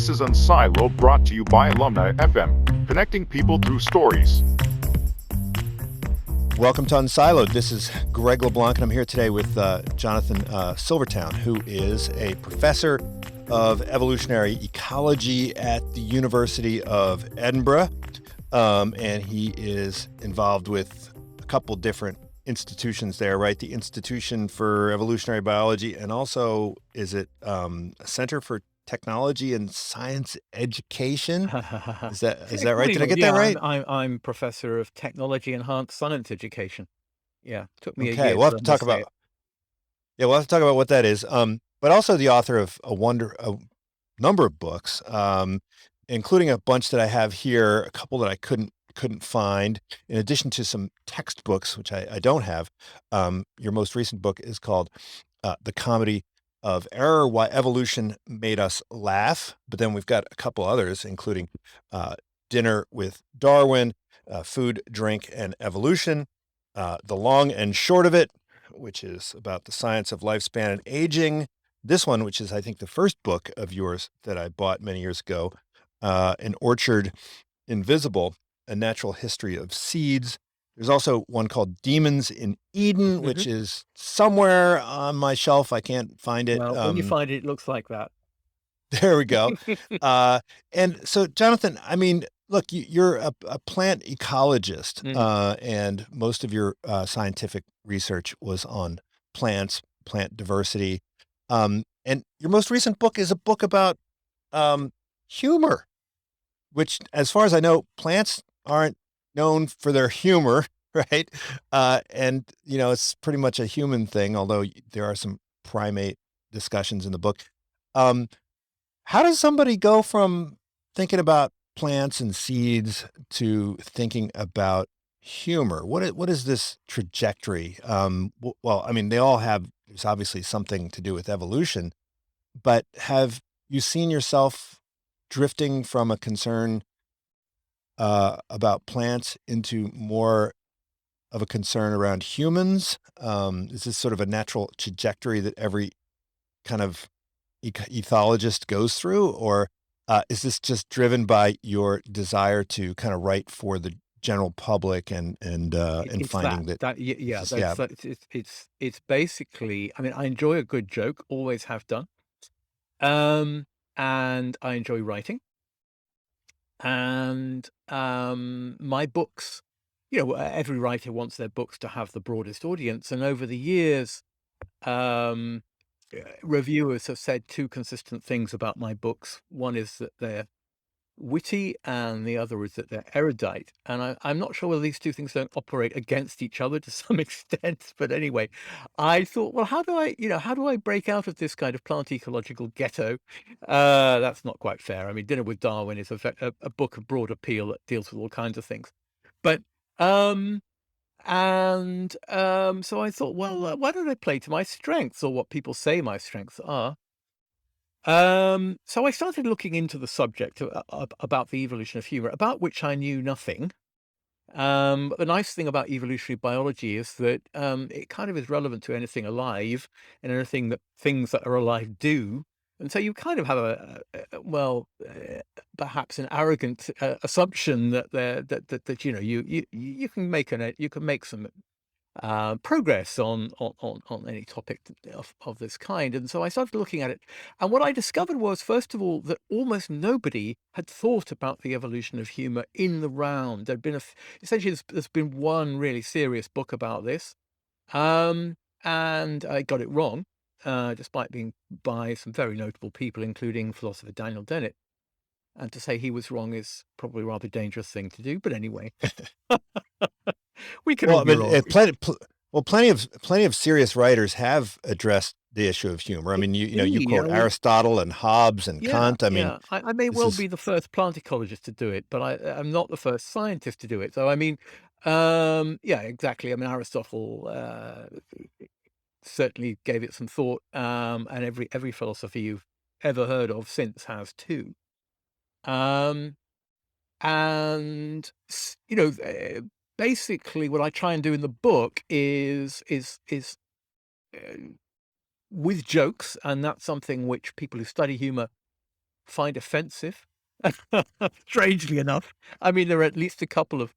This is Unsiloed, brought to you by Alumni FM, connecting people through stories. Welcome to Unsiloed. This is Greg LeBlanc, and I'm here today with Jonathan Silvertown, who is a professor of evolutionary ecology at the University of Edinburgh, and he is involved with a couple different institutions there, right? The Institution for Evolutionary Biology, and also, is it a Center for Technology and Science Education? Is that right? Did I get that right? I'm professor of technology enhanced science education. Yeah, took me a Okay, year we'll have to to talk understand about we'll have to talk about what that is. But also the author of a number of books, including a bunch that I have here, a couple that I couldn't find, in addition to some textbooks, which I don't have. Your most recent book is called The Comedy of Error: Why Evolution Made Us Laugh. But then we've got a couple others, including Dinner with Darwin, Food, Drink, and Evolution, The Long and Short of It, which is about the science of lifespan and aging. This one, which is, I think, the first book of yours that I bought many years ago, An Orchard Invisible, A Natural History of Seeds. There's also one called Demons in Eden, which is somewhere on my shelf. I can't find it. Well, when you find it, it looks like that. There we go. And so, Jonathan, I mean, look, you're a plant ecologist, and most of your scientific research was on plants, plant diversity. And your most recent book is a book about humor, which, as far as I know, plants aren't known for their humor, right? And, it's pretty much a human thing, although there are some primate discussions in the book. How does somebody go from thinking about plants and seeds to thinking about humor? What is this trajectory? Well, I mean, there's obviously something to do with evolution, but have you seen yourself drifting from a concern about plants into more of a concern around humans? Is this sort of a natural trajectory that every kind of ethologist goes through, or is this just driven by your desire to kind of write for the general public and finding it's basically, I mean, I enjoy a good joke, always have done, and I enjoy writing, and my books, every writer wants their books to have the broadest audience, and over the years, reviewers have said two consistent things about my books. One is that they're witty, and the other is that they're erudite. And I'm not sure whether these two things don't operate against each other to some extent. But anyway, I thought, well, how do I break out of this kind of plant ecological ghetto? That's not quite fair. I mean, Dinner with Darwin is a book of broad appeal that deals with all kinds of things. But so I thought, well, why don't I play to my strengths, or what people say my strengths are? So I started looking into the subject about the evolution of humor, about which I knew nothing. But the nice thing about evolutionary biology is that it kind of is relevant to anything alive and anything that things that are alive do. And so you kind of have perhaps an arrogant assumption that you can make some progress on any topic of this kind. And so I started looking at it, and what I discovered was, first of all, that almost nobody had thought about the evolution of humor in the round. Essentially there's been one really serious book about this, and I got it wrong, despite being by some very notable people, including philosopher Daniel Dennett. And to say he was wrong is probably a rather dangerous thing to do. But anyway, we can all be wrong. Plenty of serious writers have addressed the issue of humor. I mean, you quote Aristotle and Hobbes and Kant. I mean, I may well be the first plant ecologist to do it, but I'm not the first scientist to do it. So I mean, exactly. I mean, Aristotle certainly gave it some thought, and every philosopher you've ever heard of since has too. Basically what I try and do in the book is with jokes, and that's something which people who study humor find offensive. Strangely enough, I mean, there are at least a couple of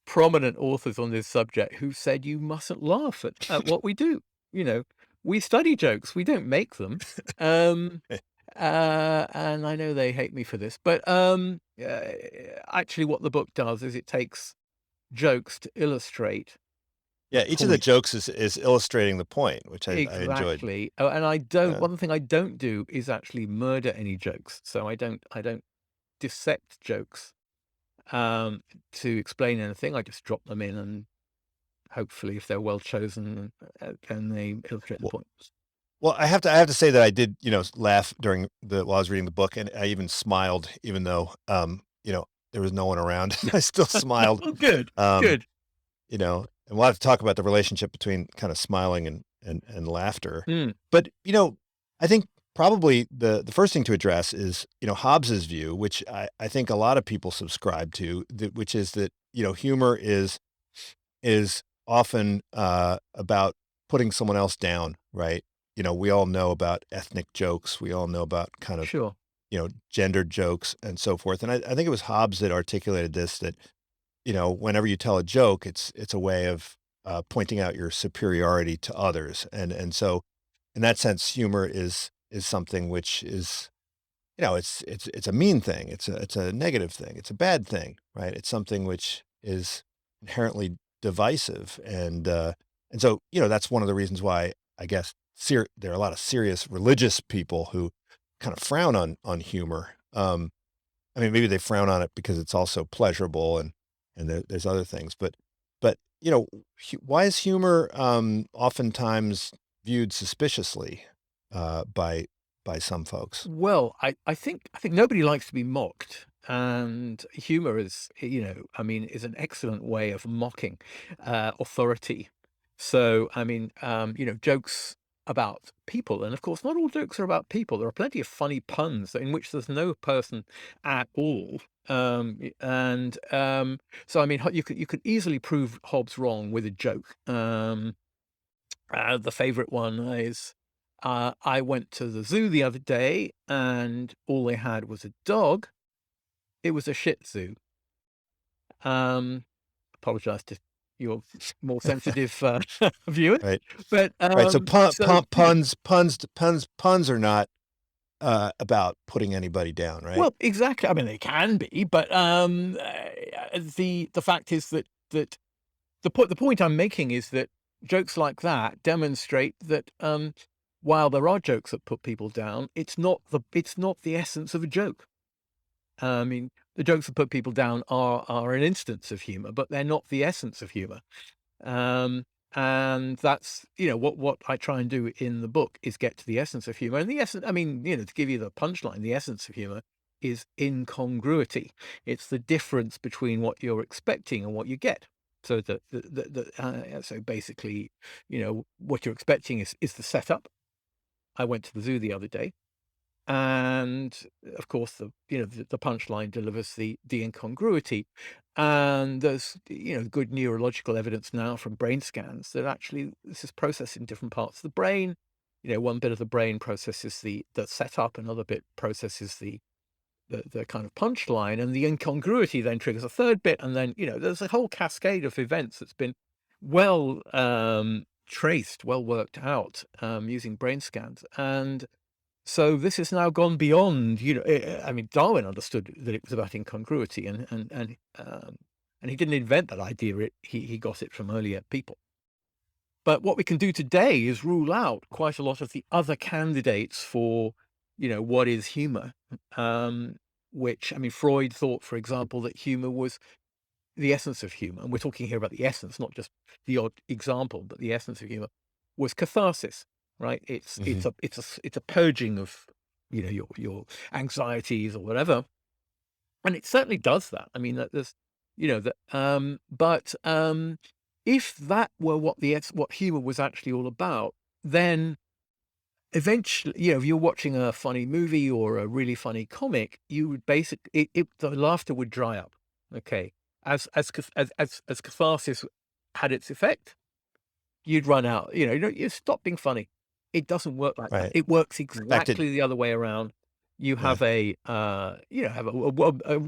prominent authors on this subject who said you mustn't laugh at what we do. You know, we study jokes, we don't make them. And I know they hate me for this, but actually what the book does is it takes jokes to illustrate Yeah, the each of the point. jokes is illustrating the point, which I enjoyed. Exactly. Oh, and I don't, Yeah. one thing I don't do is actually murder any jokes. So I don't dissect jokes to explain anything. I just drop them in, and hopefully if they're well chosen, then they illustrate the Well, point. well, I have to say that I did, laugh while I was reading the book, and I even smiled, even though, there was no one around. I still smiled. Oh, good, Um, good. And we'll have to talk about the relationship between kind of smiling and laughter. Mm, But, I think probably the first thing to address is, Hobbes's view, which I think a lot of people subscribe to, which is that, humor is often about putting someone else down, right? We all know about ethnic jokes. We all know about kind of, sure. gendered jokes and so forth. And I think it was Hobbes that articulated this, that, whenever you tell a joke, it's a way of pointing out your superiority to others. And so in that sense, humor is something which is, it's a mean thing. It's a negative thing. It's a bad thing, right? It's something which is inherently divisive. And so, that's one of the reasons why I guess there are a lot of serious religious people who kind of frown on humor. I mean, maybe they frown on it because it's also pleasurable and there's other things, but why is humor oftentimes viewed suspiciously by some folks? Well, I think nobody likes to be mocked, and humor is, I mean, is an excellent way of mocking authority. So, I mean, jokes about people, and of course, not all jokes are about people. There are plenty of funny puns in which there's no person at all. So, I mean, you could easily prove Hobbes wrong with a joke. The favorite one is, I went to the zoo the other day and all they had was a dog. It was a Shih Tzu. Apologize to your more sensitive viewers, Right. but Right. So so puns are not about putting anybody down, right? well, exactly. I mean, they can be, but the fact is that the point I'm making is that jokes like that demonstrate that while there are jokes that put people down, it's not the essence of a joke. I mean, the jokes that put people down are an instance of humor, but they're not the essence of humor. Um, and that's, what I try and do in the book is get to the essence of humor. And the essence, I mean, to give you the punchline, the essence of humor is incongruity. It's the difference between what you're expecting and what you get. So so basically, what you're expecting is the setup. I went to the zoo the other day, and of course the punchline delivers the incongruity. And there's good neurological evidence now from brain scans that actually this is processed in different parts of the brain. One bit of the brain processes the setup, another bit processes the kind of punchline, and the incongruity then triggers a third bit, and then there's a whole cascade of events that's been well traced, well worked out using brain scans. And so this has now gone beyond, I mean, Darwin understood that it was about incongruity, and he didn't invent that idea. He got it from earlier people. But what we can do today is rule out quite a lot of the other candidates for, what is humor. Which, I mean, Freud thought, for example, that humor was the essence of humor. And we're talking here about the essence, not just the odd example, but the essence of humor was catharsis. Right? Hmm. It's a purging of your anxieties or whatever, and it certainly does that. I mean, that there's that but if that were what humor was actually all about, then eventually, if you're watching a funny movie or a really funny comic, you would basically the laughter would dry up. Okay, as catharsis had its effect, you'd run out. You stop being funny. It doesn't work like that. Right. It works In fact, exactly the other way around. You Yeah. have a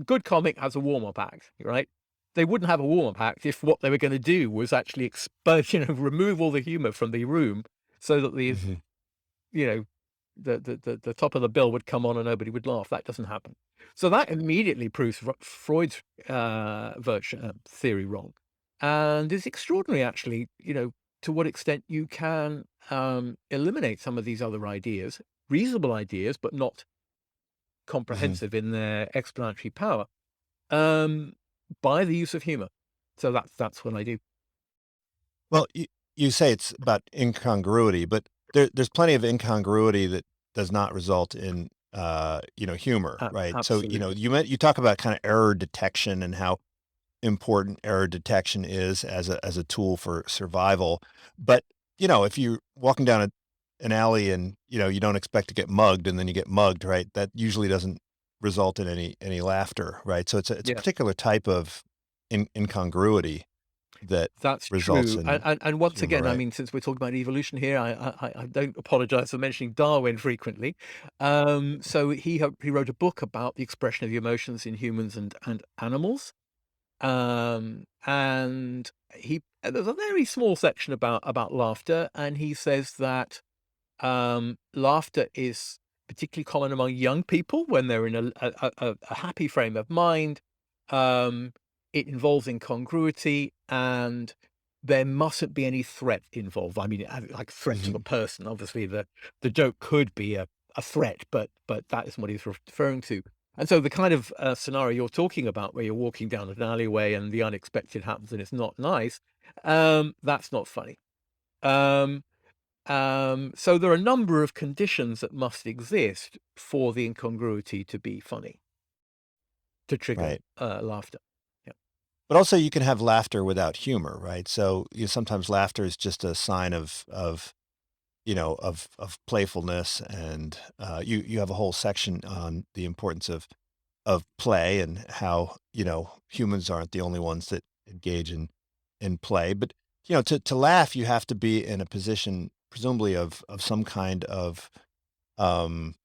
good comic has a warm-up act, right? They wouldn't have a warm-up act if what they were going to do was actually remove all the humor from the room so that Mhm. you know, the top of the bill would come on and nobody would laugh. That doesn't happen. So that immediately proves Freud's theory wrong, and it's extraordinary, actually. To what extent you can eliminate some of these other ideas, reasonable ideas, but not Mhm. comprehensive in their explanatory power, um, by the use of humor. So that's what I do. Well, you say it's about incongruity, but there's plenty of incongruity that does not result in, humor, right? So, Absolutely. you talk about kind of error detection and how important error detection is as a tool for survival. But, if you're walking down an alley and, you don't expect to get mugged and then you get mugged, right? That usually doesn't result in any laughter, right? So it's a Yeah. particular type of incongruity that That's results true. And, in and and once humor, again, I right? mean, since we're talking about evolution here, I don't apologize for mentioning Darwin frequently. So he wrote a book about the expression of the emotions in humans and animals. And there's a very small section about laughter, and he says that laughter is particularly common among young people when they're in a happy frame of mind. Um, it involves incongruity, and there mustn't be any threat involved. I mean, like threat to the Mhm. person. Obviously, the joke could be a threat, but that isn't what he's referring to. And so the kind of scenario you're talking about, where you're walking down an alleyway and the unexpected happens and it's not nice, that's not funny. Um, so there are a number of conditions that must exist for the incongruity to be funny, to trigger Right. laughter. Yeah. But also you can have laughter without humor, right? So, sometimes laughter is just a sign of playfulness and, you have a whole section on the importance of play and how, humans aren't the only ones that engage in play. But, to laugh, you have to be in a position presumably of some kind of, um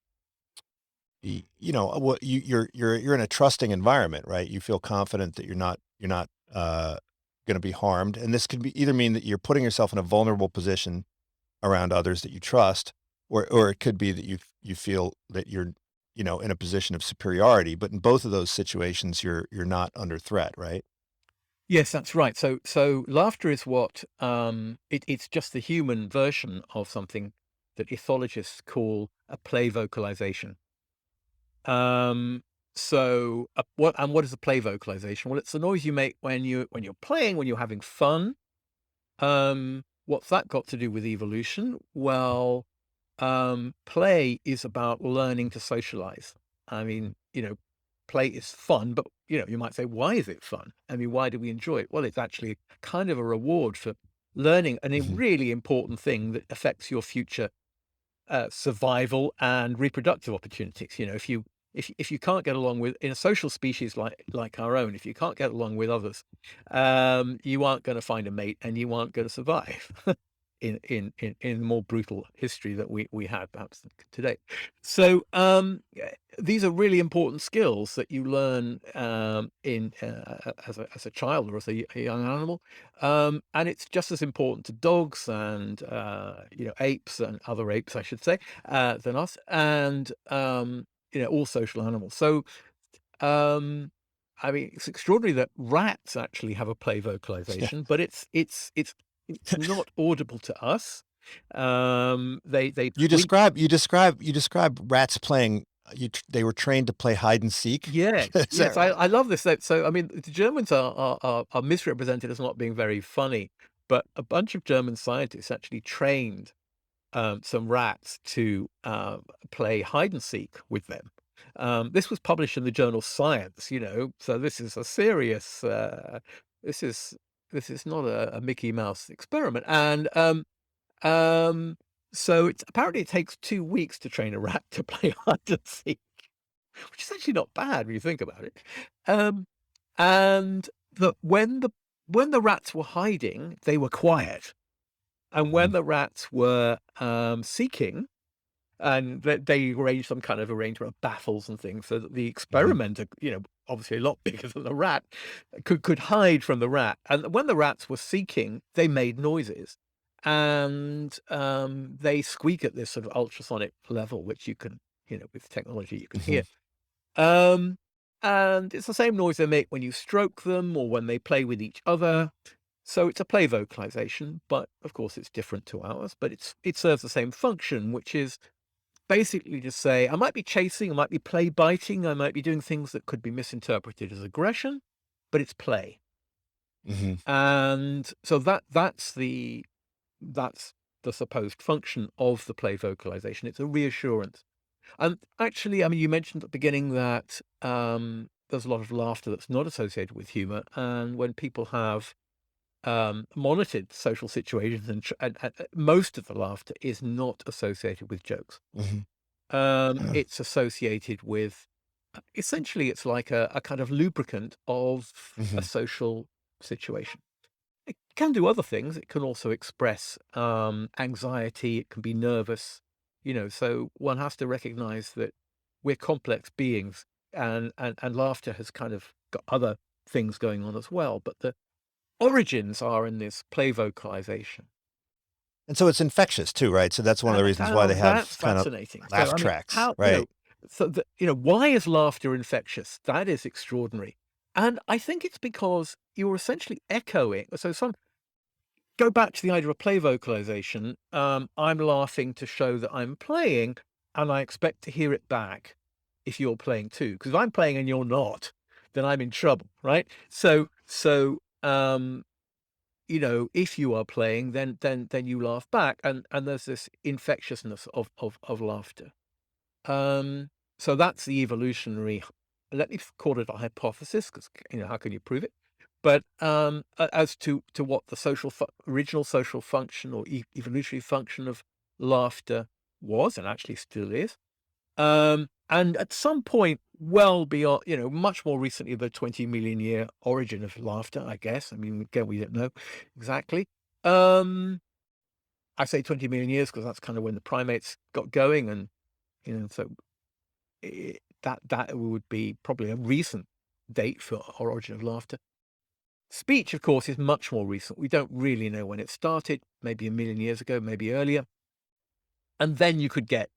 what you're in a trusting environment, right? You feel confident that you're not going to be harmed, and this could be either mean that you're putting yourself in a vulnerable position around others that you trust, or it could be that you feel that you're in a position of superiority. But in both of those situations, you're not under threat, right? Yes, that's right. So laughter is what it's just the human version of something that ethologists call a play vocalization. Um, what is a play vocalization? Well, it's the noise you make when you're playing, when you're having fun. What's that got to do with evolution? Well, play is about learning to socialize. I mean, play is fun, but you might say, why is it fun? I mean, why do we enjoy it? Well, it's actually kind of a reward for learning a Mhm. really important thing that affects your future survival and reproductive opportunities. If you can't get along with in a social species like our own, if you can't get along with others, you aren't going to find a mate and you aren't going to survive. In more brutal history that we had perhaps today. So these are really important skills that you learn in as a child or as a young animal, and it's just as important to dogs and apes and other apes, I should say, than us, and all social animals. So um, I mean, it's extraordinary that rats actually have a play Yeah. vocalization, but it's not audible to us. They tweet. You describe rats playing. They were trained to play hide and seek. Yes, Is that yes, I right? I love this. So I mean, the Germans are misrepresented as not being very funny, but a bunch of German scientists actually trained some rats to play hide and seek with them. This was published in the journal Science, so this is a serious. This is this is not a Mickey Mouse experiment, and um, so apparently it takes 2 weeks to train a rat to play hide and seek, which is actually not bad when you think about it. Um, and when the rats were hiding, they were quiet, and when Mhm. the rats were seeking, and they arrange some kind of arrangement of baffles and things so that the Hmm. experimenter, obviously a lot bigger than the rat, could hide from the rat. And when the rats were seeking, they made noises, and they squeak at this sort of ultrasonic level, which you can, with technology you can Hmm. hear. Um, and it's the same noise they make when you stroke them or when they play with each other. So it's a play vocalization, but of course it's different to ours, but it serves the same function, which is basically to say, I might be chasing, I might be play biting, I might be doing things that could be misinterpreted as aggression, but it's play. Hmm. And so that's the supposed function of the play vocalization. It's a reassurance. And actually, I mean, you mentioned at the beginning that there's a lot of laughter that's not associated with humor. And when people have monitored social situations, and most of the laughter is not associated with jokes. Hmm. It's associated with essentially, it's like a kind of lubricant of a Hmm. social situation. It can do other things. It can also express anxiety. It can be nervous, so one has to recognize that we're complex beings, and laughter has kind of got other things going on as well. But the origins are in this play vocalization. And so it's infectious too, right? So that's one of the reasons why Now they that's have kind of fascinating. So laugh I mean, tracks, right? why is laughter infectious? That is extraordinary. And I think it's because you're essentially echoing. So go back to the idea of play vocalization. I'm laughing to show that I'm playing, and I expect to hear it back if you're playing too. Because if I'm playing and you're not, then I'm in trouble, right? If you are playing, then you laugh back, and there's this infectiousness of laughter. Um, so that's the evolutionary. Let me call it a hypothesis, because how can you prove it? But as to what the original social function or evolutionary function of laughter was, and actually still is, and at some point, well beyond, much more recently, the 20 million year origin of laughter, I guess. I mean, again, we don't know exactly. Um, I say 20 million years because that's kind of when the primates got going, and so that would be probably a recent date for origin of laughter. Speech, of course, is much more recent. We don't really know when it started, maybe a million years ago, maybe earlier. And then you could get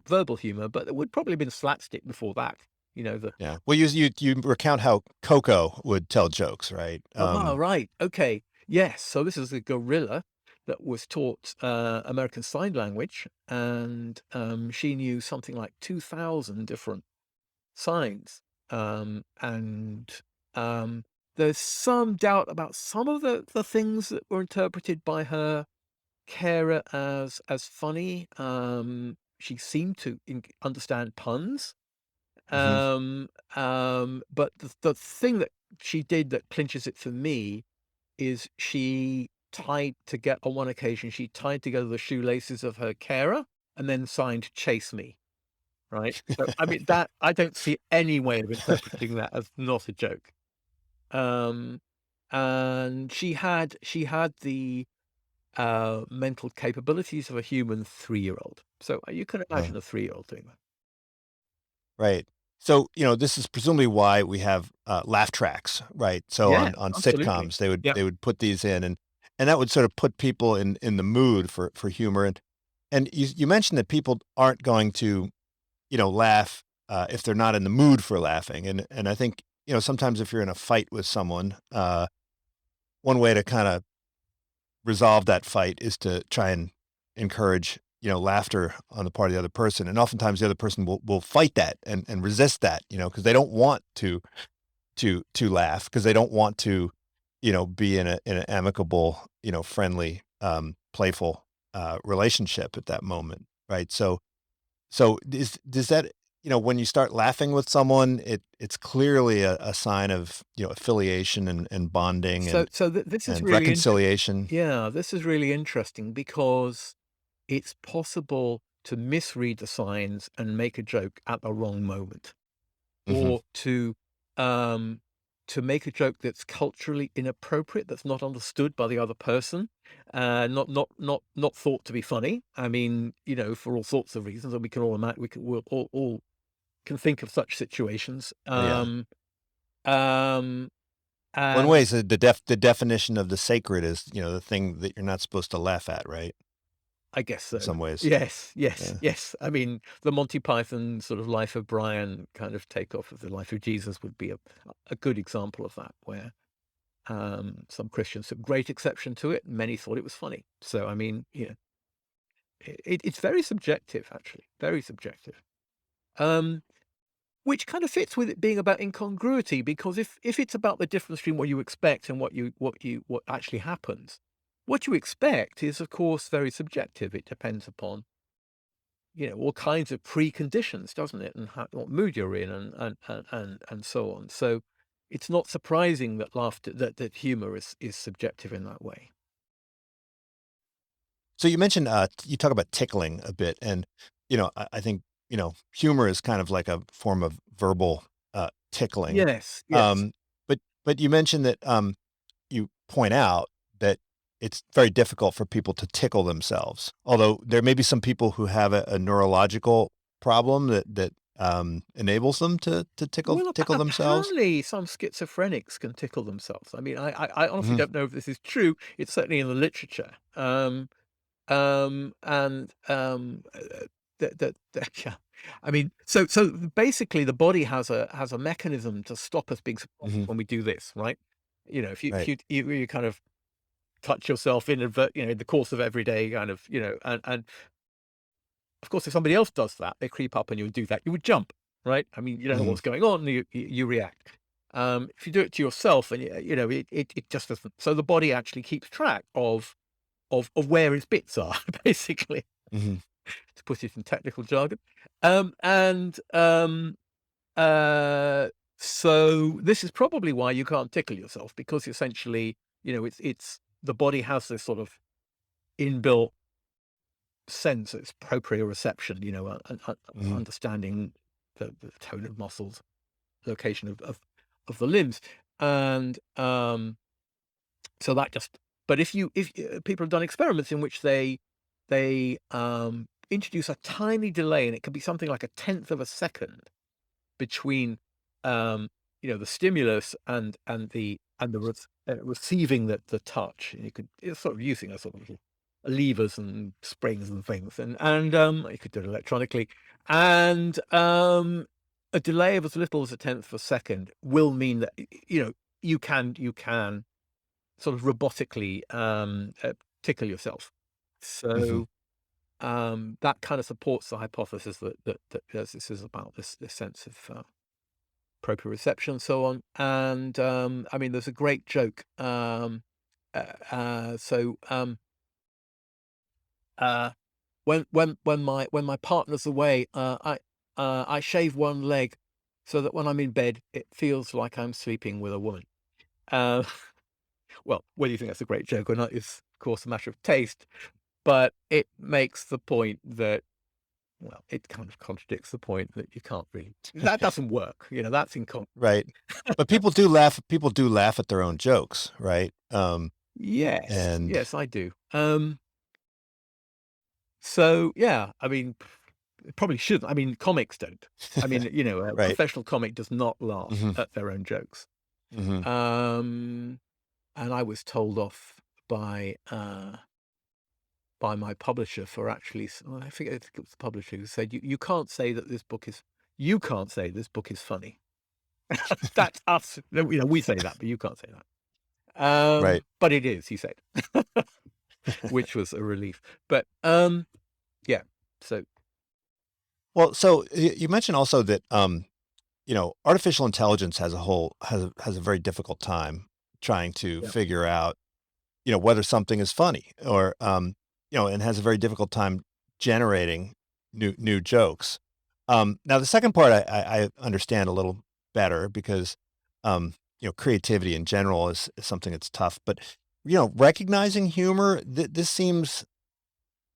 verbal humor, but there would probably have been slapstick before that. The Yeah. Well, you recount how Coco would tell jokes, right? right, okay, yes. So this is a gorilla that was taught American Sign Language, and she knew something like 2,000 different signs. And there's some doubt about some of the things that were interpreted by her carer as funny. She seemed to understand puns. Hmm. But the thing that she did that clinches it for me is on one occasion, she tied together the shoelaces of her carer and then signed "Chase Me." Right? So, I mean, that I don't see any way of interpreting that as not a joke. Um, and she had the mental capabilities of a human 3-year-old. So you can imagine a 3-year-old doing that. Right. So, this is presumably why we have, laugh tracks, right? So Yeah, on absolutely. sitcoms, they would Yeah. they would put these in, and that would sort of put people in the mood for humor, and you mentioned that people aren't going to, laugh, if they're not in the mood for laughing, and I think, sometimes if you're in a fight with someone, one way to kinda resolve that fight is to try and encourage, laughter on the part of the other person, and oftentimes the other person will fight that and resist that, because they don't want to laugh because they don't want to, be in an amicable, friendly, playful, relationship at that moment, right? So does that when you start laughing with someone, it's clearly a sign of, affiliation and bonding So this is and really reconciliation. yeah, this is really interesting because it's possible to misread the signs and make a joke at the wrong moment, Mhm. or um, to make a joke that's culturally inappropriate, that's not understood by the other person. not thought to be funny. I mean, for all sorts of reasons, and we can all imagine, we'll all can think of such situations. Oh, yeah. Um, One and way is the definition of the sacred is, the thing that you're not supposed to laugh at, right? I guess In so. some ways. Yes, yes, Yeah. yes. I mean, the Monty Python sort of Life of Brian kind of takeoff of the life of Jesus would be a good example of that, where some Christians took great exception to it. Many thought it was funny. So, I mean, it's very subjective, actually, very subjective. Which kind of fits with it being about incongruity, because if it's about the difference between what you expect and what actually happens, what you expect is, of course, very subjective. It depends upon all kinds of preconditions, doesn't it, and what mood you're in, and so on. So it's not surprising that laughter, that humor is subjective in that way. So you mentioned, you talk about tickling a bit, and, I think, humor is kind of like a form of verbal, tickling. Yes, yes. Um, but you mentioned that, you point out that it's very difficult for people to tickle themselves, although there may be some people who have a neurological problem that enables them to Well, tickle themselves. apparently some schizophrenics can tickle themselves. I mean, I honestly Mhm, don't know if this is true. It's certainly in the literature. And yeah. I mean, so basically, the body has a mechanism to stop us being surprised mhm, when we do this, right? If you if right, you kind of touch yourself in the course of every day, kind of, and of course, if somebody else does that, they creep up and you would do that, you would jump, right? I mean, you don't know mhm, what's going on, and you react. If you do it to yourself, and it just doesn't. So the body actually keeps track of where its bits are, basically, mhm, to put it in technical jargon. And uh, so this is probably why you can't tickle yourself, because essentially, it's the body has this sort of inbuilt sense, it's proprioception, mhm, understanding the tone of muscles, location of the limbs, and so that just. But if people have done experiments in which they introduce a tiny delay, and it can be something like a tenth of a second between the stimulus and the receiving the touch. And it's sort of using a sort of little levers and springs and things, and you could do it electronically, and a delay of as little as a tenth of a second will mean that you can sort of robotically tickle yourself. mhm, So that kind of supports the hypothesis that this is about this sense of proprioception and so on. And I mean, there's a great joke. So uh, when my partner's away, I shave one leg so that when I'm in bed, it feels like I'm sleeping with a woman. Uh, well, whether you think that's a great joke or not is, of course, a matter of taste, but it makes the point that, well, it kind of contradicts the point that you can't really, that doesn't work. That's incongruous. right. But people do laugh at their own jokes, right? Yes, And yes, I do. So yeah, I mean, it probably shouldn't. I mean, comics don't. I mean, a right. professional comic does not laugh Mhm, at their own jokes. mhm, Um, and I was told off by my publisher for actually, I think it was the publisher who said, you can't say that this book is, you can't say this book is funny. That's us. No, we say that, but you can't say that. right. But it is, he said, which was a relief. But yeah. So Well, so you mentioned also that, artificial intelligence has a very difficult time trying to yeah. figure out, whether something is funny or, and has a very difficult time generating new jokes. Now the second part I understand a little better because, creativity in general is something that's tough. But, recognizing humor, this seems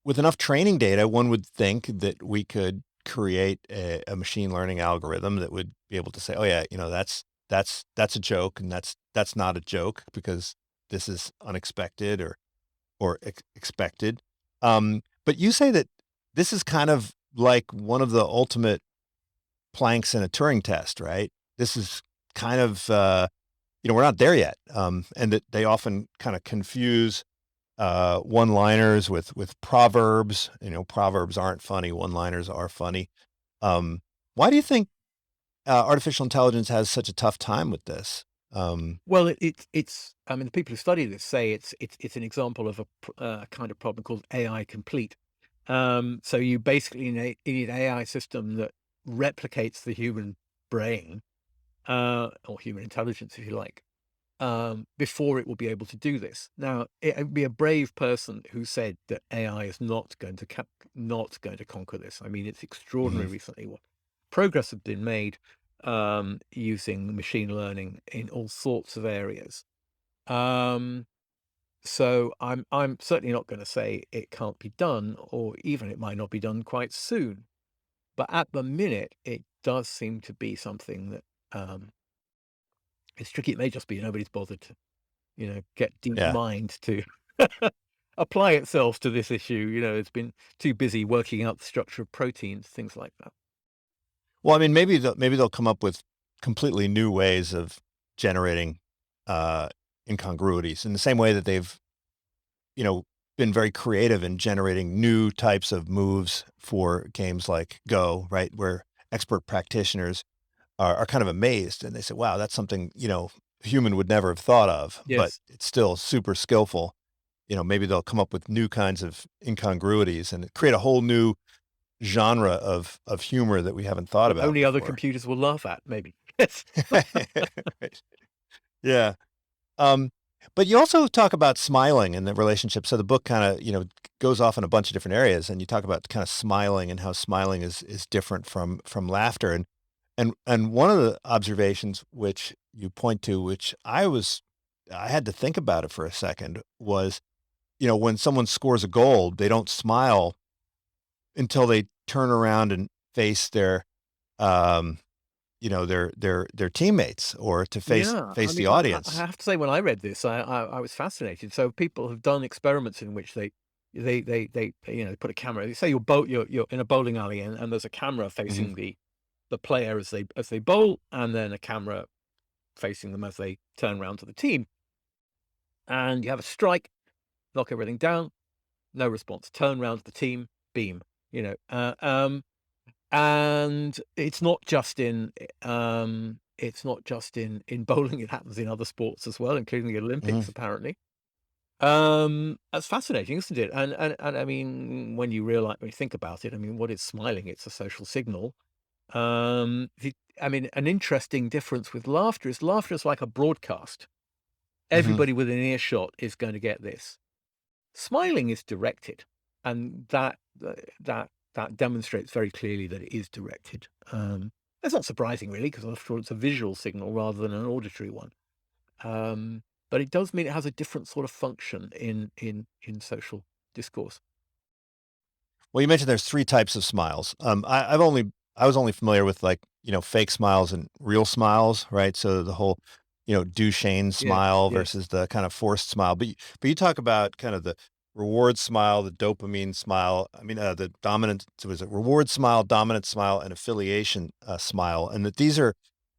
with enough training data, one would think that we could create a machine learning algorithm that would be able to say, "Oh yeah, that's a joke, and that's not a joke because this is unexpected," or or expected. But you say that this is kind of like one of the ultimate planks in a Turing test, right? This is kind of, we're not there yet. And that they often kind of confuse one-liners with proverbs. Proverbs aren't funny, one-liners are funny. Why do you think artificial intelligence has such a tough time with this? Well, it's. I mean, the people who study this say it's an example of a kind of problem called AI complete. So you basically need an AI system that replicates the human brain, or human intelligence, if you like, before it will be able to do this. Now, it would be a brave person who said that AI is not going to conquer this. I mean, it's extraordinary Mhm. recently what progress has been made using machine learning in all sorts of areas. Um, so I'm certainly not going to say it can't be done, or even it might not be done quite soon. But at the minute, it does seem to be something that it's tricky. It may just be nobody's bothered to get deep Yeah. mind to apply itself to this issue. It's been too busy working out the structure of proteins, things like that. Well, I mean, maybe they'll come up with completely new ways of generating uh, incongruities in the same way that they've, you know, been very creative in generating new types of moves for games like Go, right? Where expert practitioners are kind of amazed and they say, wow, that's something, a human would never have thought of, but Yes. it's still super skillful. Maybe they'll come up with new kinds of incongruities and create a whole new genre of humor that we haven't thought That about only other before. computers will laugh at, maybe. Yes. Right. Yeah. Um, but you also talk about smiling and the relationship. So the book kind of, goes off in a bunch of different areas, and you talk about kind of smiling and how smiling is different from laughter. And one of the observations which you point to, which I had to think about it for a second, was, when someone scores a goal, they don't smile until they turn around and face um, their teammates or to Yeah, I face the mean, I audience. have to say, when I read this, I was fascinated. So people have done experiments in which they put a camera. Say you're in a bowling alley, and there's a camera Mhm, facing the player as they bowl, and then a camera facing them as they turn around to the team. And you have a strike, knock everything down, no response. Turn round to the team, beam. You know, uh, um, and it's not just in bowling. It happens in other sports as well, including the mhm. Olympics, apparently. That's fascinating, isn't it? And I mean, when you think about it, I mean, what is smiling? It's a social signal. I mean, an interesting difference with laughter is like a broadcast. Mhm. Everybody within earshot is going to get this. Smiling is directed, and that demonstrates very clearly that it is directed. That's not surprising, really, because after all, it's a visual signal rather than an auditory one. But it does mean it has a different sort of function in social discourse. Well, you mentioned there's 3 types of smiles. I was only familiar with, like, fake smiles and real smiles, right? So the whole, Duchenne Yes, smile yes. versus the kind of forced smile. But you talk about kind of the reward smile, the dopamine smile. I mean, the dominant so was it reward smile, dominant smile, and affiliation, smile, and that these are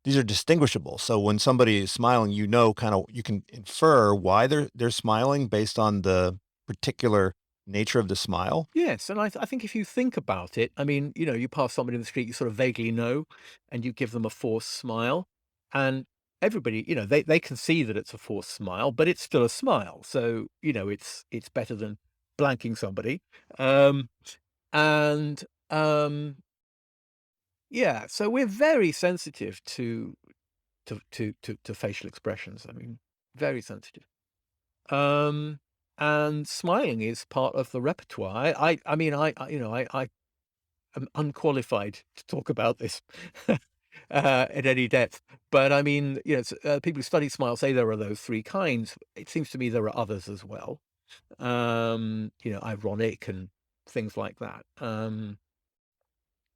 distinguishable. So when somebody is smiling, kinda you can infer why they're smiling based on the particular nature of the smile. Yes, and I think if you think about it, I mean, you pass somebody in the street you sort of vaguely know, and you give them a forced smile, and everybody, they can see that it's a forced smile, but it's still a smile. So, it's better than blanking somebody. Um, and yeah, so we're very sensitive to facial expressions. I mean, very sensitive. Um, and smiling is part of the repertoire. I mean, I am unqualified to talk about this at any depth. But I mean, people who study smile say there are those three kinds. It seems to me there are others as well. Ironic and things like that.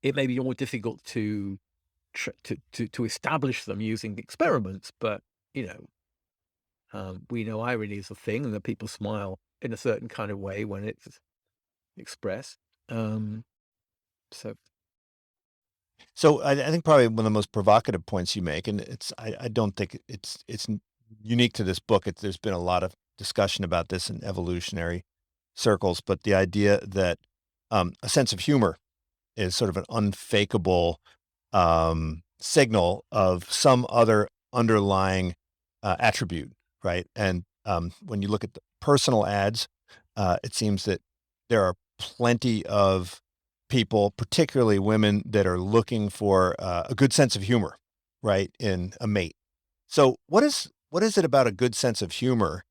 It may be more difficult to establish them using experiments, but you know, we know irony is a thing, and that people smile in a certain kind of way when it's expressed. So So I think probably one of the most provocative points you make, and I don't think it's unique to this book. There's been a lot of discussion about this in evolutionary circles, but the idea that a sense of humor is sort of an unfakeable signal of some other underlying attribute, right? And when you look at the personal ads, it seems that there are plenty of people, particularly women, that are looking for a good sense of humor, right, in a mate. So what is it about a good sense of humor?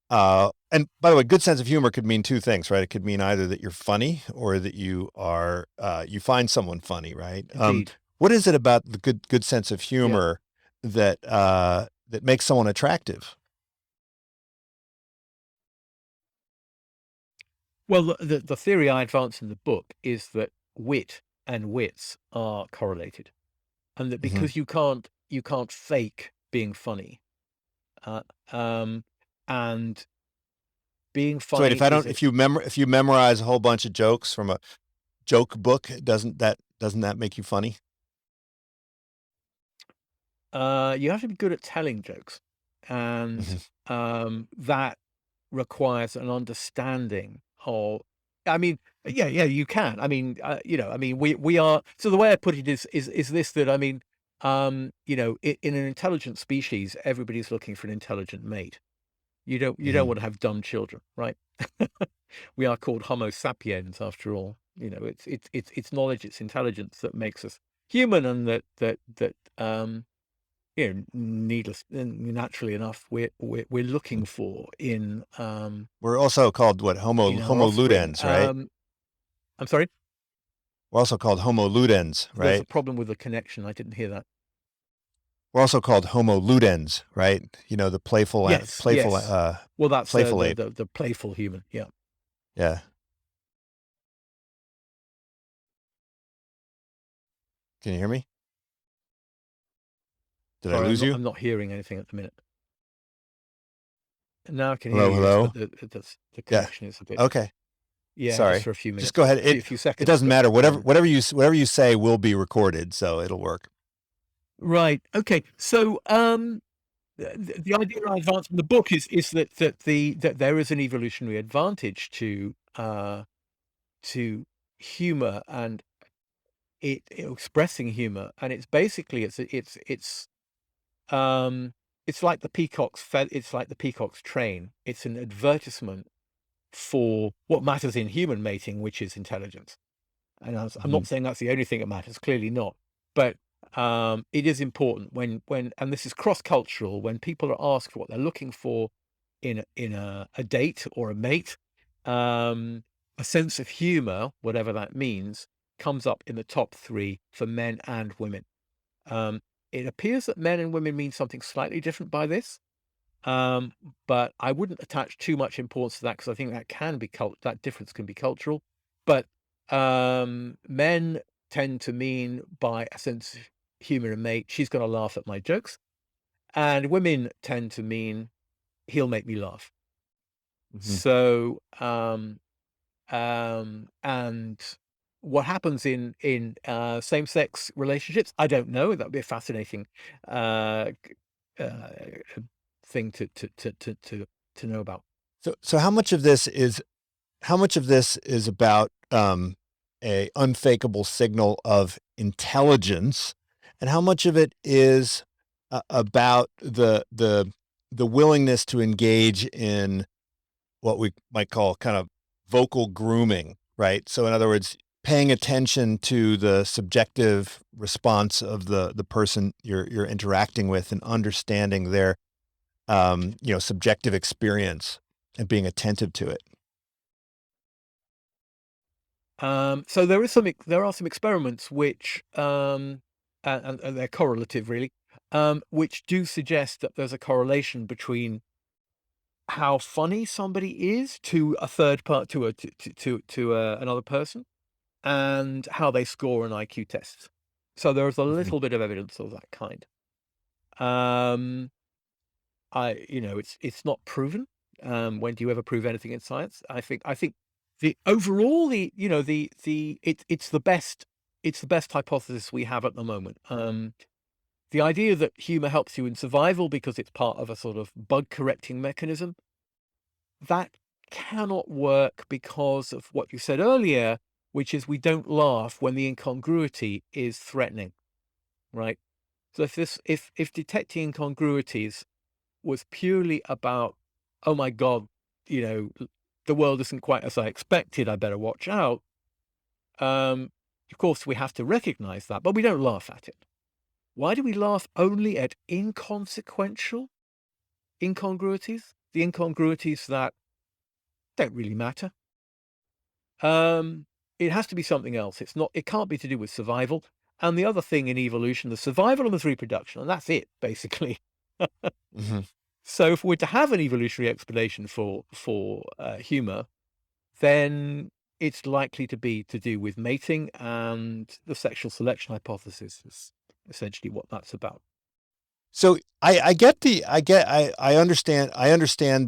And by the way, good sense of humor could mean two things, right? It could mean either that you're funny or that you are you find someone funny, right? indeed, What is it about the good sense of yeah. humor that that makes someone attractive? Well, the theory I advance in the book is that wit and wits are correlated, and that Mhm. because you can't fake being funny, uh, um, and being So wait, funny is a if you memorize a whole bunch of jokes from a joke book, doesn't that make you funny? you have to be good at telling jokes, and Mhm. that requires an understanding of. I mean, yeah, you can. I mean, I mean, we are. So the way I put it is this, that I mean, in an intelligent species, everybody's looking for an intelligent mate. You don't Mhm. want to have dumb children, right? We are called Homo sapiens after all. It's knowledge, it's intelligence that makes us human, and needless and naturally enough, we're looking for We're also called what? in our Homo offspring. ludens, right? I'm sorry, We're also called Homo ludens, there's a right? problem with the connection. I didn't hear that. We're also called Homo ludens, right? You know, the Yes, yes. Well, that's playful the, ape. the the playful human. Yeah. Yeah. Can you hear me? Did I Sorry, I'm lose not. you? I'm not hearing anything at the minute. Now I can hear Hello, you, hello? but the Yeah. connection is a bit. Okay. Yeah, just Sorry. for a few Just go minutes, ahead. a few It seconds, doesn't but matter. Whatever you say will be recorded, so it'll work. right. Okay. So the idea I advance in the book is that there is an evolutionary advantage to humor and expressing humor, and it's basically um it's like the it's like the peacock's train. It's an advertisement for what matters in human mating, which is intelligence. And I'm Mhm. not saying that's the only thing that matters, clearly not. But it is important and this is cross-cultural, when people are asked for what they're looking for in a date or a mate, um, a sense of humor, whatever that means, comes up in the top three for men and women. Um, it appears that men and women mean something slightly different by this. Um, but I wouldn't attach too much importance to that, because I think that difference can be cultural. But men tend to mean by a sense of humor and mate, she's going to laugh at my jokes, and women tend to mean he'll make me laugh. Mhm. So and what happens in same-sex relationships, I don't know. That would be a fascinating uh, uh, thing to know about. So how much of this is about a unfakeable signal of intelligence, and how much of it is about the willingness to engage in what we might call kind of vocal grooming, right? So in other words, paying attention to the subjective response of the person you're interacting with, and understanding their subjective experience and being attentive to it. So there are some experiments which and they're correlative, really, which do suggest that there's a correlation between how funny somebody is to a third part to another person, and how they score an IQ test. So there's a Mhm. little bit of evidence of that kind. Um, it's not proven. When do you ever prove anything in science? I think the overall, it's the best hypothesis we have at the moment. The idea that humor helps you in survival because it's part of a sort of bug correcting mechanism, that cannot work because of what you said earlier, which is we don't laugh when the incongruity is threatening, right? So if detecting incongruities was purely about, oh my God, the world isn't quite as I expected, I better watch out. Of course, we have to recognize that, but we don't laugh at it. Why do we laugh only at inconsequential incongruities? The incongruities that don't really matter. It has to be something else. It can't be to do with survival. And the other thing in evolution, the survival and the reproduction, and that's it, basically. Hmm. So if we're to have an evolutionary explanation for humor, then it's likely to be to do with mating, and the sexual selection hypothesis is essentially what that's about. So I understand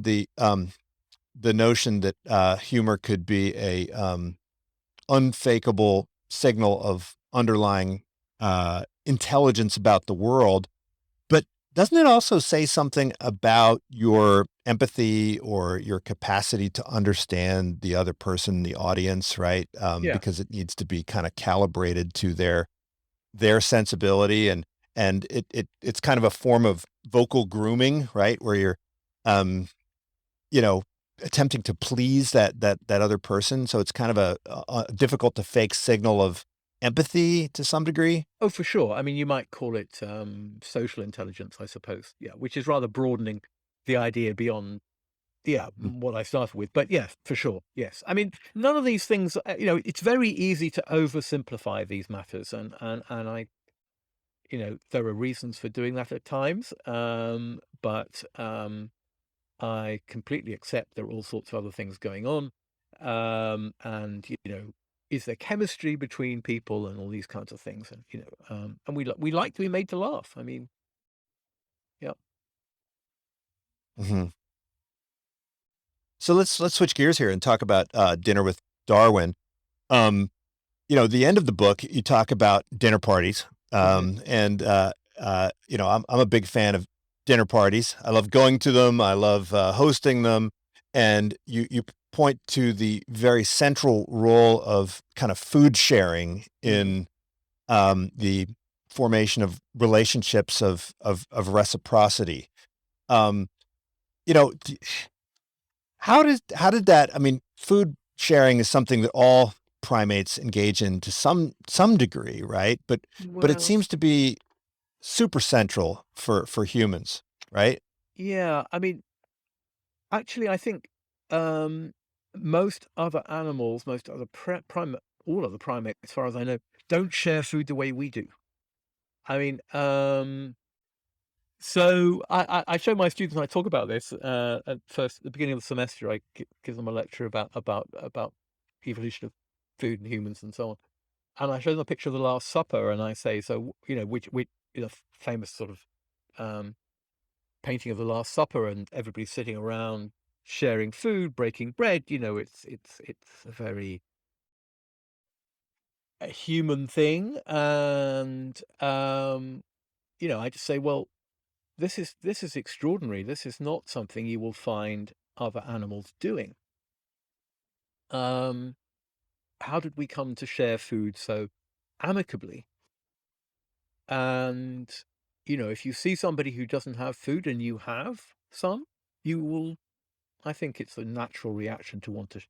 the notion that humor could be a unfakeable signal of underlying intelligence about the world. But doesn't it also say something about your empathy or your capacity to understand the other person, the audience, right? Yeah. Because it needs to be kind of calibrated to their sensibility, and it's kind of a form of vocal grooming, right? Where you're, um, you know, attempting to please that other person. So it's kind of a difficult to fake signal of empathy to some degree. Oh, for sure. I mean, you might call it social intelligence, I suppose. Yeah, which is rather broadening the idea beyond, Mm. what I started with. But yeah, for sure. Yes. I mean, none of these things, it's very easy to oversimplify these matters. And there are reasons for doing that at times. But I completely accept there are all sorts of other things going on. And, is there chemistry between people and all these kinds of things? And, and we like to be made to laugh. I mean, yeah. Mhm. So let's switch gears here and talk about Dinner with Darwin. Um, the end of the book, you talk about dinner parties, Hmm. and I'm a big fan of dinner parties. I love going to them. I love hosting them, and you point to the very central role of kind of food sharing Hmm. in the formation of relationships of reciprocity. Um, you know, how did that? I mean, food sharing is something that all primates engage in to some degree, right? But it Well, seems to be super central for humans, right? yeah. I mean, actually, I think um, most other animals, most other all other primates, as far as I know, don't share food the way we do. I mean, so I show my students, when I talk about this at the beginning of the semester, I give them a lecture about evolution of food and humans and so on, and I show them a picture of the Last Supper, and I say, so which famous sort of um, painting of the Last Supper, and everybody sitting around sharing food, breaking bread. It's a very a human thing, and I just say, well, this is extraordinary. This is not something you will find other animals doing. Um, how did we come to share food so amicably? And if you see somebody who doesn't have food and you have some, you will. I think it's a natural reaction to want to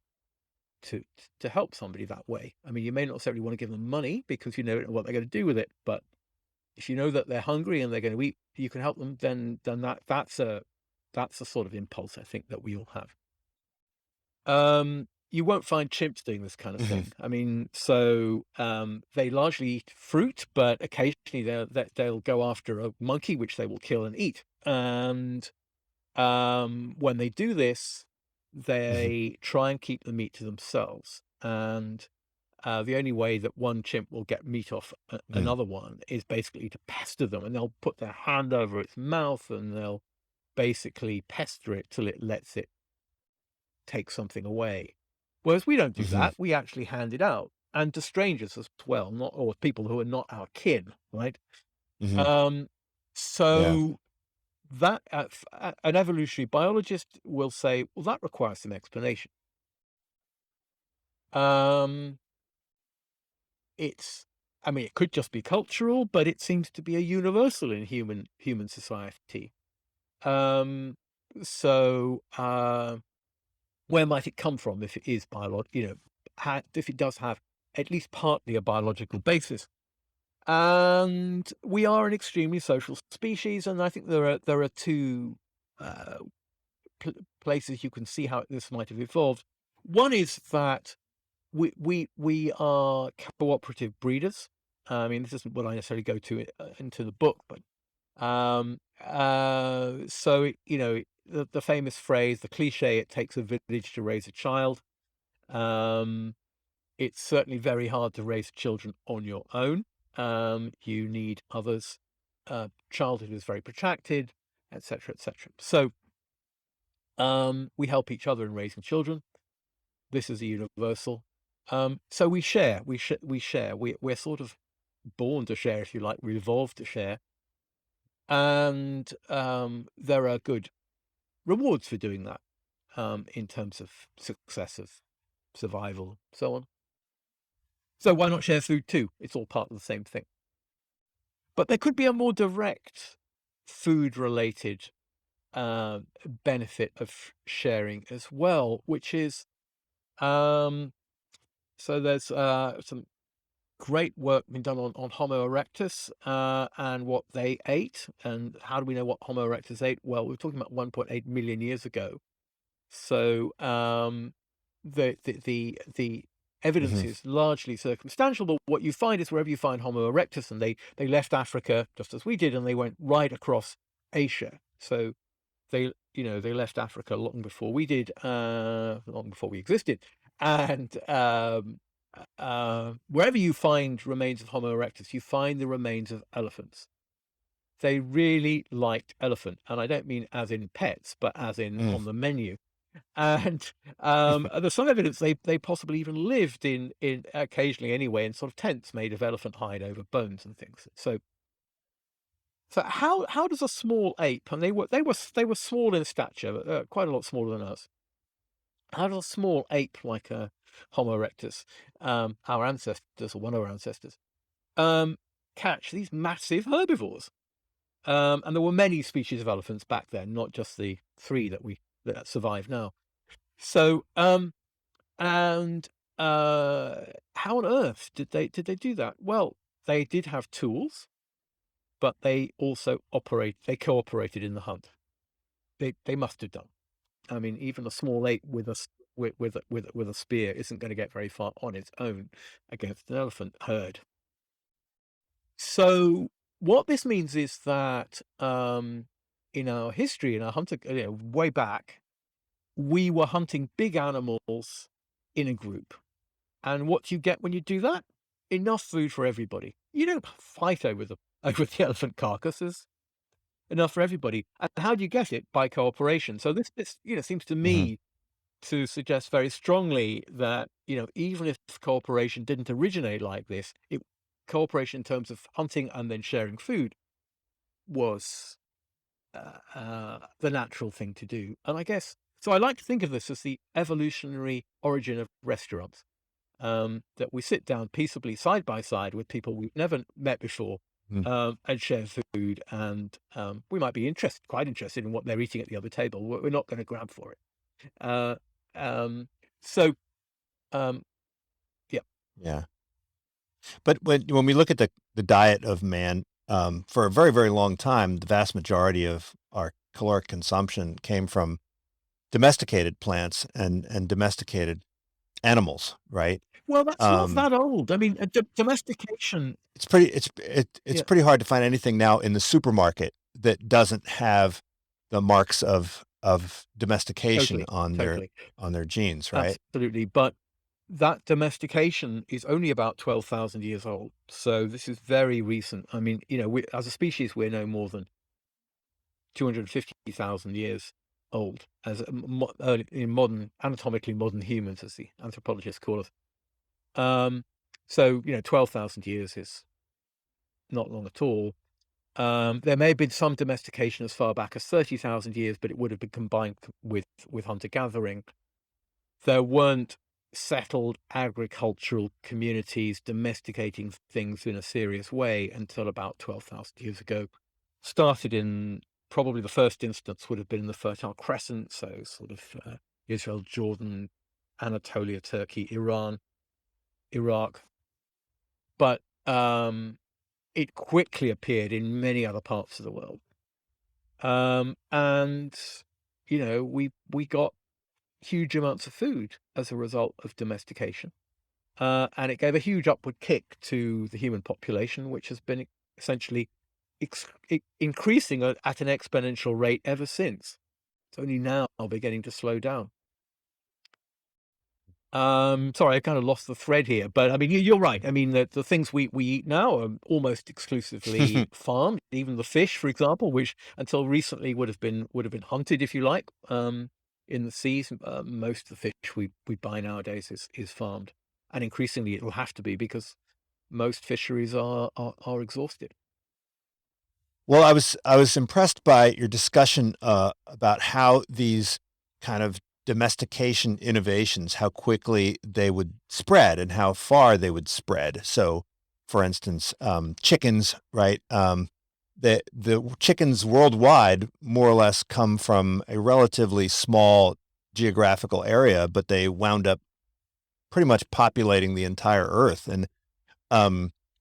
to help somebody that way. I mean, you may not necessarily want to give them money because you know what they're going to do with it, but if you know that they're hungry and they're going to eat, you can help them. Then that's a sort of impulse I think that we all have. You won't find chimps doing this kind of Mhm. thing. I mean, so they largely eat fruit, but occasionally they'll go after a monkey, which they will kill and eat. And when they do this, Mhm. they try and keep the meat to themselves. And the only way that one chimp will get meat off Mm. another one is basically to pester them, and they'll put their hand over its mouth and they'll basically pester it till it lets it take something away. Whereas we don't do Hmm. that. We actually hand it out, and to strangers as well, not or people who are not our kin, right? Hmm. Um, Yeah. so that an evolutionary biologist will say, well, that requires some explanation. Um, it's, I mean, it could just be cultural, but it seems to be a universal in human society. Um, so where might it come from if it is if it does have at least partly a biological basis? And we are an extremely social species, and I think there are two uh, places you can see how this might have evolved. One is that we are cooperative breeders. I mean, this isn't what I necessarily go to into the book, but the famous phrase, the cliche, "It takes a village to raise a child." Um, it's certainly very hard to raise children on your own. You need others. Childhood is very protracted, etc., etc. So we help each other in raising children. This is a universal. So we share. We share. We're sort of born to share, if you like. We evolved to share, and there are good rewards for doing that in terms of success of survival, so on. So why not share food too? It's all part of the same thing. But there could be a more direct food-related benefit of sharing as well, which is so there's some great work been done on Homo erectus and what they ate. And how do we know what Homo erectus ate? Well, we're talking about 1.8 million years ago. So the evidence Hmm. is largely circumstantial, but what you find is wherever you find Homo erectus, and they left Africa just as we did, and they went right across Asia. So they left Africa long before we did, long before we existed, and wherever you find remains of Homo erectus, you find the remains of elephants. They really liked elephant, and I don't mean as in pets, but as in Mm. on the menu. And there's some evidence they possibly even lived in occasionally anyway in sort of tents made of elephant hide over bones and things. So how does a small ape, and they were small in stature, quite a lot smaller than us. How does a small ape like a Homo erectus, our ancestors or one of our ancestors, um, catch these massive herbivores? And there were many species of elephants back then, not just the three that survive now. So and how on earth did they do that? Well, they did have tools, but they cooperated in the hunt. They must have done. I mean, even a small ape with a spear isn't going to get very far on its own against an elephant herd. So what this means is that in our history, in our hunter, way back, we were hunting big animals in a group. And what do you get when you do that? Enough food for everybody. You don't fight over the over the elephant carcasses. Enough for everybody. And how do you get it? By cooperation. So this seems to Hmm. me to suggest very strongly that, even if cooperation didn't originate like this, cooperation in terms of hunting and then sharing food was the natural thing to do. And I guess, so I like to think of this as the evolutionary origin of restaurants. That we sit down peaceably side by side with people we've never met before, Mm. and share food. And we might be quite interested in what they're eating at the other table. We're not going to grab for it. Uh, um, so, um, yeah. Yeah. But when we look at the diet of man, for a very, very long time, the vast majority of our caloric consumption came from domesticated plants and domesticated animals, right? Well, that's not Um, that old. I mean, domestication. it's Yeah, pretty hard to find anything now in the supermarket that doesn't have the marks of domestication totally, totally, on their genes, right? absolutely. But that domestication is only about 12,000 years old. So this is very recent. I mean, as a species, we're no more than 250,000 years. old as early in anatomically modern humans, as the anthropologists call us. So 12,000 years is not long at all. There may have been some domestication as far back as 30,000 years, but it would have been combined with hunter-gathering. There weren't settled agricultural communities domesticating things in a serious way until about 12,000 years ago. Started in probably the first instance would have been in the Fertile Crescent, so sort of Israel, Jordan, Anatolia, Turkey, Iran, Iraq. But it quickly appeared in many other parts of the world. And we got huge amounts of food as a result of domestication. And it gave a huge upward kick to the human population, which has been essentially increasing at an exponential rate ever since. It's only now beginning to slow down. Sorry, I kind of lost the thread here, but I mean, you're right. I mean, the things we eat now are almost exclusively farmed. Even the fish, for example, which until recently would have been hunted, if you like, in the seas. Most of the fish we buy nowadays is farmed, and increasingly it will have to be because most fisheries are exhausted. Well, I was impressed by your discussion about how these kind of domestication innovations, how quickly they would spread and how far they would spread. So, for instance, chickens, right? The chickens worldwide more or less come from a relatively small geographical area, but they wound up pretty much populating the entire earth. And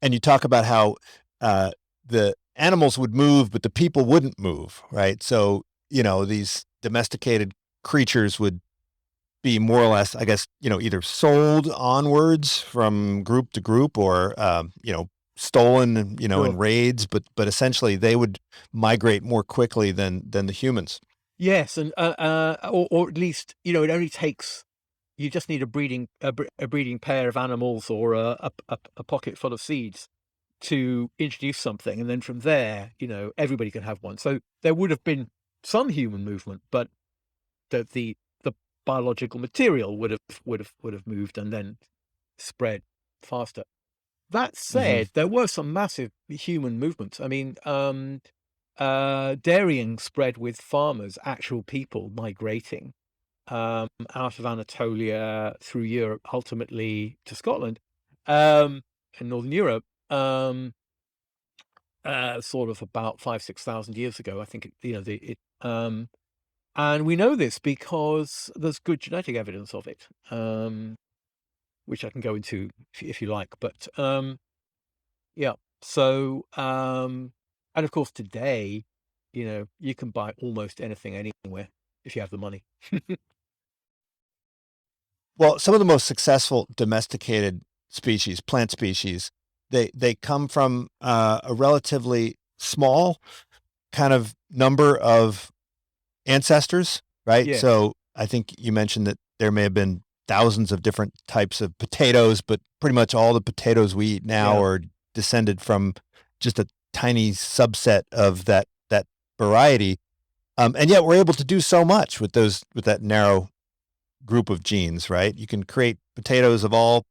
you talk about how the animals would move, but the people wouldn't move, right? So, these domesticated creatures would be more or less, I guess, either sold onwards from group to group or, stolen, Sure. in raids, but essentially they would migrate more quickly than the humans. Yes, and or at least it only takes. You just need a breeding pair of animals or a pocket full of seeds to introduce something, and then from there, everybody can have one. So there would have been some human movement, but the biological material would have moved and then spread faster. That said, there were some massive human movements. I mean, dairying spread with farmers, actual people migrating out of Anatolia through Europe, ultimately to Scotland, in Northern Europe, sort of about 5,000-6,000 years ago. I think and we know this because there's good genetic evidence of it, which I can go into if you like. But yeah, so and of course today, you can buy almost anything anywhere if you have the money. Well, some of the most successful domesticated species, plant species, they come from a relatively small kind of number of ancestors, right? Yeah, So I think you mentioned that there may have been thousands of different types of potatoes, but pretty much all the potatoes we eat now yeah. are descended from just a tiny subset of that variety. And yet we're able to do so much with that narrow group of genes, right? You can create potatoes of all,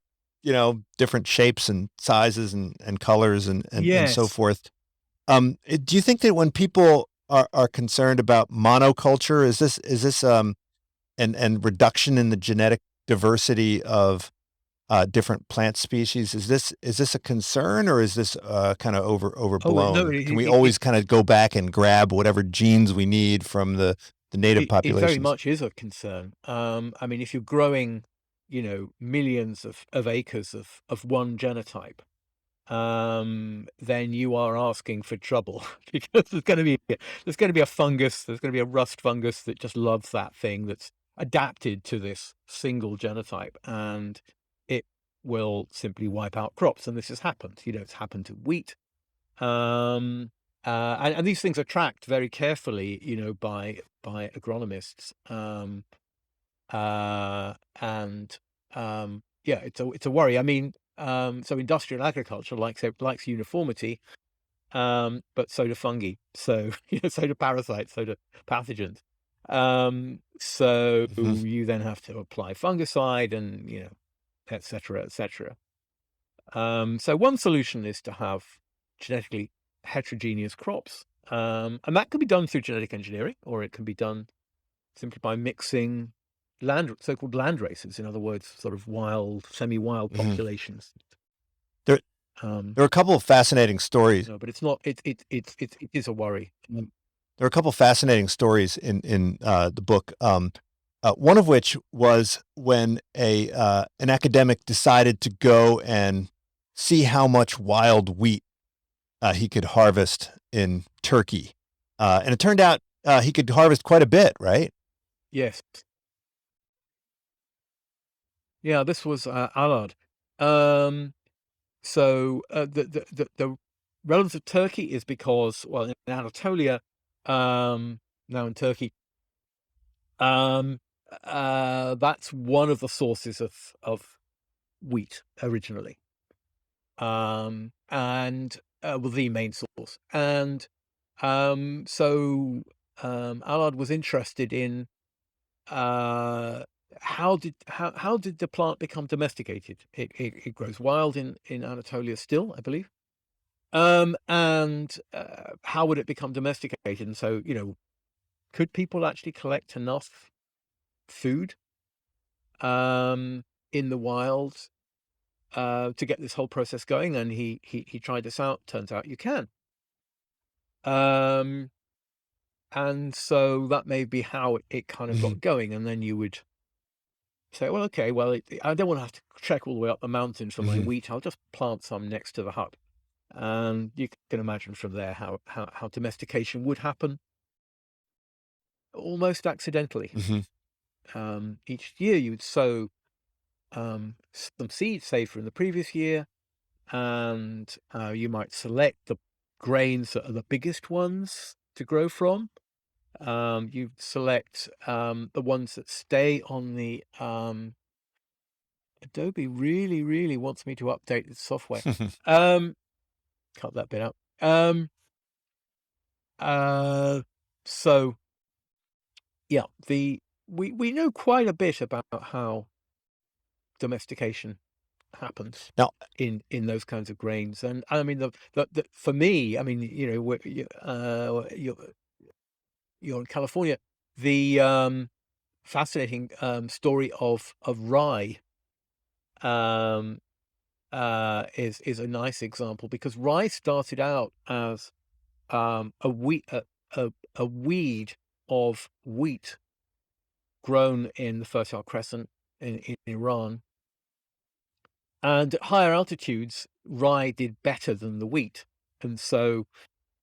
different shapes and sizes and colors and so Yes. forth. Do you think that when people are concerned about monoculture, is this and reduction in the genetic diversity of different plant species, is this a concern, or is this kind of Oh, no, overblown? Can we always kind of go back and grab whatever genes we need from the native it very populations? much is a concern. I mean, if you're growing, millions of acres of one genotype, then you are asking for trouble because there's going to be a fungus, there's going to be a rust fungus that just loves that thing that's adapted to this single genotype, and it will simply wipe out crops. And this has happened. It's happened to wheat. And these things are tracked very carefully, by agronomists. And yeah, it's a worry. I mean, so industrial agriculture likes uniformity, but so do fungi. So so do parasites, so do pathogens. So Mhm. you then have to apply fungicide and, et cetera, et cetera. So one solution is to have genetically heterogeneous crops. And that can be done through genetic engineering, or it can be done simply by mixing so-called land races. In other words, sort of wild, semi-wild Mhm. populations. There Um, there are a couple of fascinating stories. but it's not. It is a worry. There are a couple of fascinating stories in the book. One of which was when an academic decided to go and see how much wild wheat he could harvest in Turkey, and it turned out he could harvest quite a bit, right? Yes. Yeah. This was Allard. Um, the relevance of Turkey is because, well, in Anatolia, now in Turkey, that's one of the sources of wheat originally, and well, the main source. And so Allard was interested in how did the plant become domesticated? It grows wild in Anatolia still, I believe. And how would it become domesticated? And so, could people actually collect enough food in the wild to get this whole process going? And he tried this out. Turns out you can. Um, and so that may be how it kind of got Mhm. going. And then you would say, well, okay, well, I don't want to have to trek all the way up the mountain for my Mhm. wheat. I'll just plant some next to the hut. And you can imagine from there how domestication would happen almost accidentally. Mhm. Each year you would sow some seeds, say from the previous year, and you might select the grains that are the biggest ones to grow from. You select the ones that stay on the Adobe really, really wants me to update its software. Um, cut that bit out. Uh, so yeah, we know quite a bit about how domestication happens Now, in those kinds of grains. And I mean, the for me, I mean, you're in California. The fascinating story of rye um, is a nice example, because rye started out as a weed of wheat grown in the Fertile Crescent in Iran. And at higher altitudes, rye did better than the wheat. And so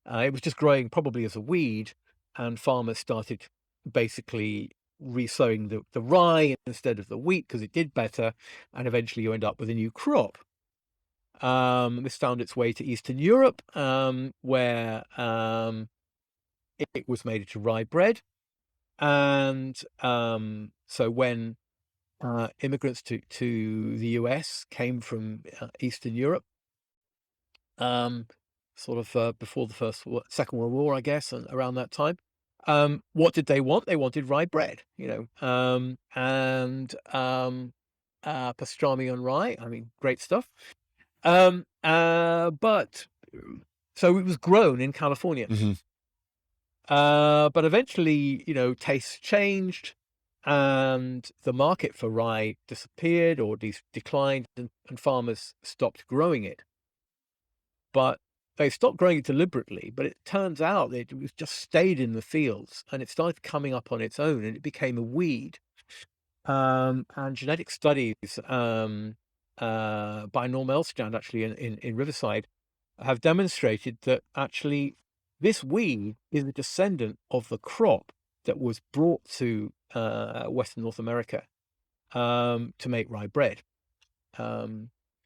it was just growing probably as a weed, and farmers started basically resowing the rye instead of the wheat because it did better, and eventually you end up with a new crop. This found its way to Eastern Europe, where it was made into rye bread. And so when immigrants to the US came from Eastern Europe, um, sort of before the Second World War, I guess, and around that time. What did they want? They wanted rye bread, and pastrami on rye. I mean, great stuff. But so it was grown in California. Mhm. But eventually, tastes changed, and the market for rye disappeared or declined, and farmers stopped growing it. But they stopped growing it deliberately, but it turns out that it was just stayed in the fields, and it started coming up on its own, and it became a weed. And genetic studies by Norm Elstrand, actually, in Riverside, have demonstrated that actually this weed is a descendant of the crop that was brought to Western North America to make rye bread.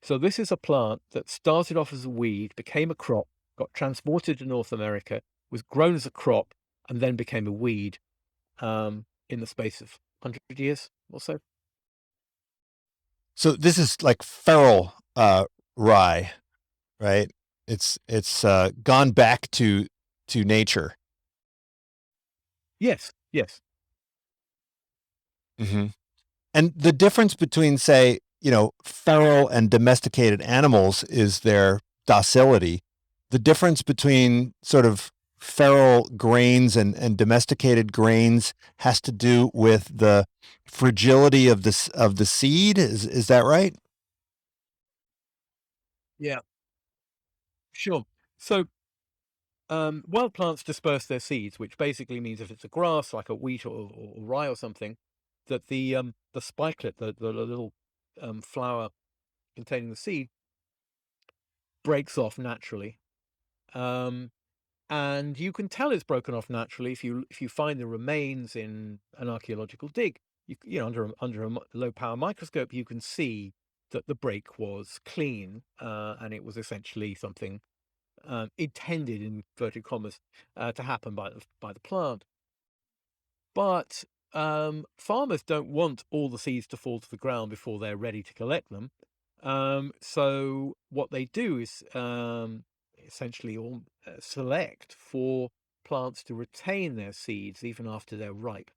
So this is a plant that started off as a weed, became a crop, got transported to North America, was grown as a crop, and then became a weed in the space of 100 years or so. So this is like feral rye, right? It's gone back to nature. Yes, yes. Hmm. And the difference between, say, feral and domesticated animals is their docility. The difference between sort of feral grains and domesticated grains has to do with the fragility of the seed. Is that right? Yeah, sure. So wild plants disperse their seeds, which basically means if it's a grass like a wheat or rye or something, that the spikelet, the little flower containing the seed, breaks off naturally. Um, and you can tell it's broken off naturally if you find the remains in an archaeological dig. Under a low power microscope, you can see that the break was clean, and it was essentially something intended in inverted commas to happen by the plant. But farmers don't want all the seeds to fall to the ground before they're ready to collect them. So what they do is essentially select for plants to retain their seeds even after they're ripe.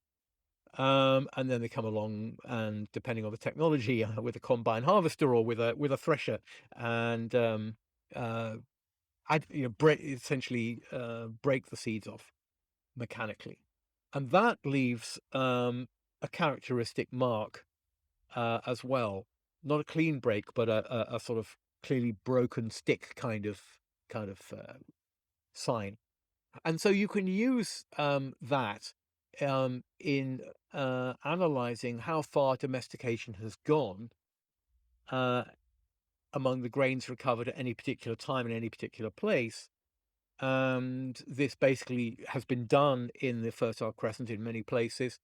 And then they come along, and depending on the technology, with a combine harvester or with a thresher, and uh, essentially break the seeds off mechanically, and that leaves a characteristic mark as well. Not a clean break, but a sort of clearly broken stick kind of sign. And so you can use that in analyzing how far domestication has gone uh, among the grains recovered at any particular time in any particular place. And this basically has been done in the Fertile Crescent in many places.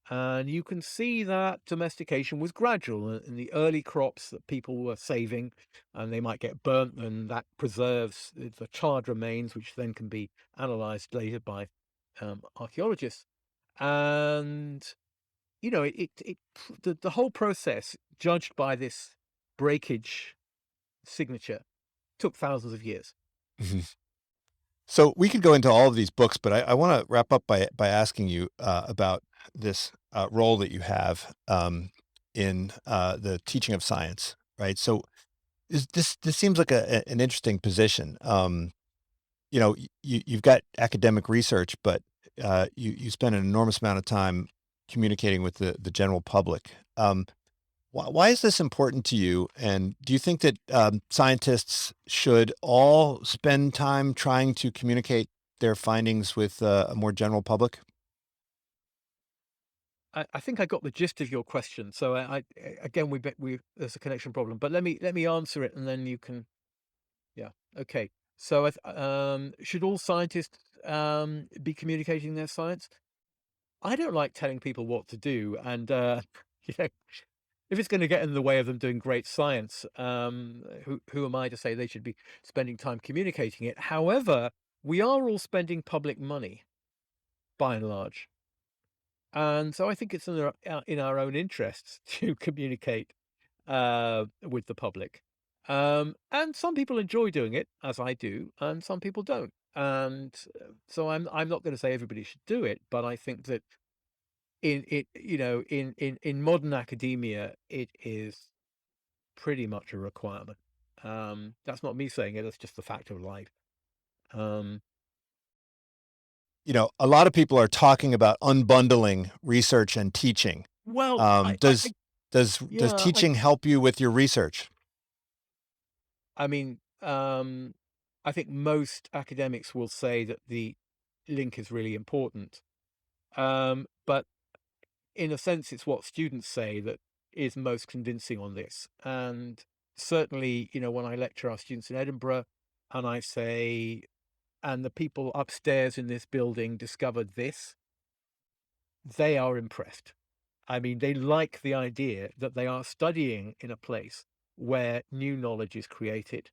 And you can see that domestication was gradual in the early crops that people were saving, and they might get burnt, and that preserves the charred remains, which then can be analyzed later by archaeologists. And the whole process, judged by this breakage signature, took thousands of years. Mhm. So we could go into all of these books, but I want to wrap up by asking you about this role that you have in the teaching of science, right? So this seems like an interesting position. You've got academic research, but you spend an enormous amount of time communicating with the general public. Why is this important to you? And do you think that scientists should all spend time trying to communicate their findings with a more general public? I think I got the gist of your question. So again, we there's a connection problem, but let me answer it, and then you can. Yeah. Okay. So should all scientists be communicating their science? I don't like telling people what to do, and you know, if it's going to get in the way of them doing great science, who am I to say they should be spending time communicating it? However, we are all spending public money by and large. And so I think it's in our own interests to communicate with the public. And some people enjoy doing it, as I do, and some people don't. And so I'm not going to say everybody should do it, but I think that in modern academia, it is pretty much a requirement. That's not me saying it; that's just the fact of life. Um, A lot of people are talking about unbundling research and teaching. well, Um, does does yeah, teaching help you with your research? I mean, I think most academics will say that the link is really important. But in a sense, it's what students say that is most convincing on this. And certainly, when I lecture our students in Edinburgh and I say, and the people upstairs in this building discovered this, they are impressed. I mean, they like the idea that they are studying in a place where new knowledge is created,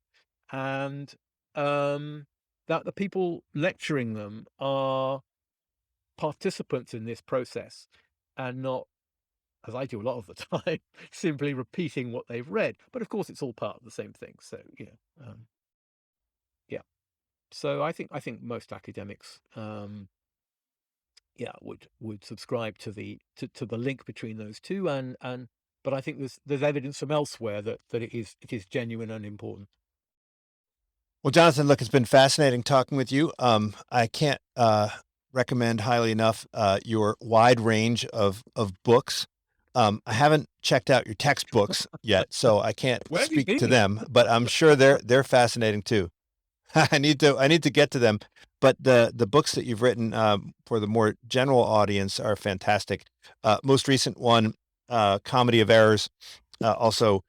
and that the people lecturing them are participants in this process and not, as I do a lot of the time, simply repeating what they've read. But of course, it's all part of the same thing. So yeah. So I think most academics, would subscribe to the link between those two, but I think there's evidence from elsewhere that it is genuine and important. Well, Jonathan, look, it's been fascinating talking with you. I can't recommend highly enough your wide range of books. I haven't checked out your textbooks yet, so I can't Where have you speak to been? them, but I'm sure they're fascinating too. I need to get to them, but the books that you've written for the more general audience are fantastic. Most recent one, Comedy of Errors, also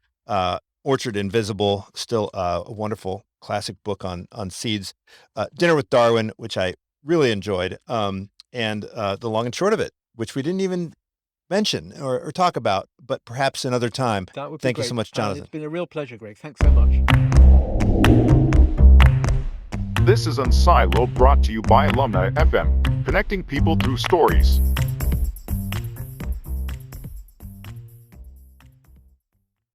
Orchard Invisible, still a wonderful classic book on seeds. Dinner with Darwin, which I really enjoyed, and The Long and Short of It, which we didn't even mention or talk about, but perhaps another time. That would be Thank you great. so much, And Jonathan. it's been a real pleasure, Greg. Thanks so much. This is Unsilo, brought to you by Alumni FM, connecting people through stories.